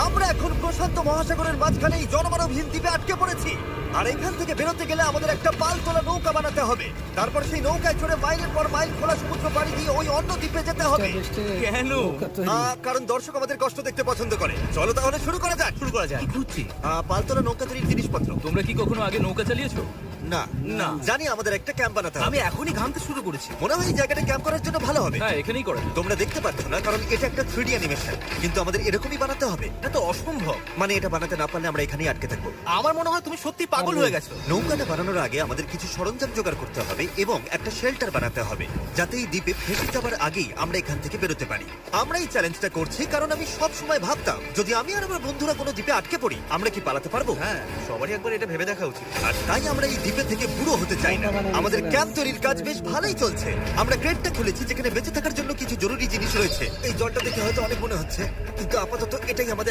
আমরা এখন প্রশান্ত মহাসাগরের মাঝখানে এই জনমানবহীন দ্বীপে আটকে পড়েছি। আর এখান থেকে বেরোতে গেলে আমাদের একটা পাল তোলা নৌকা বানাতে হবে। তারপর সেই নৌকায় চড়ে মাইলের পর মাইল খোলা সমুদ্র পাড়ি দিয়ে ওই অন্য দ্বীপে যেতে হবে। কেন? কারণ দর্শক আমাদের কষ্ট দেখতে পছন্দ করে। চলো তাহলে শুরু করা যাক। শুরু করা যায়। খুঁজছি। পাল তোলা নৌকা তৈরির জিনিসপত্র। তোমরা কি কখনো আগে নৌকা চালিয়েছো? না না। জানি আমাদের একটা ক্যাম্প বানাতে হবে। আমি এখনই ঘামতে শুরু করেছি। মনে হয় এই জায়গাটা ক্যাম্প করার জন্য ভালো হবে। হ্যাঁ, এখানেই করা যায়। তোমরা দেখতে পাচ্ছ না কারণ এটা একটা 3D অ্যানিমেশন, কিন্তু আমাদের এরকমই বানাতে হবে। এটা তো অসম্ভব। মানে এটা বানাতে না পারলে আমরা এখানেই আটকে থাকবো। আমার মনে হয় তুমি সত্যি পাগল হয়ে গেছো। নৌকাটা বানানোর আগে আমাদের কিছু সরঞ্জাম জোগাড় করতে হবে এবং একটা শেল্টার বানাতে হবে, যাতে এই দ্বীপে ফেসে যাবার আগেই আমরা এখান থেকে বেরোতে পারি। আমরা এই চ্যালেঞ্জটা করছি কারণ আমি সব সময় ভাবতাম যদি আমি আর আমার বন্ধুরা কোনো দ্বীপে আটকে পড়ি আমরা কি পালাতে পারবো। হ্যাঁ, সবারই একবার এটা ভেবে দেখা উচিত। আর তাই আমরা এই দ্বীপে থেকে বুড়ো হতে চাই না। আমাদের ক্যাম্প তৈরির কাজ বেশ ভালোই চলছে। আমরা ক্রেটটা খুলেছি যেখানে বেঁচে থাকার জন্য কিছু জরুরি জিনিস রয়েছে। এই জলটা দেখে হয়তো অনেক মনে হচ্ছে, কিন্তু আপাতত এটাই আমাদের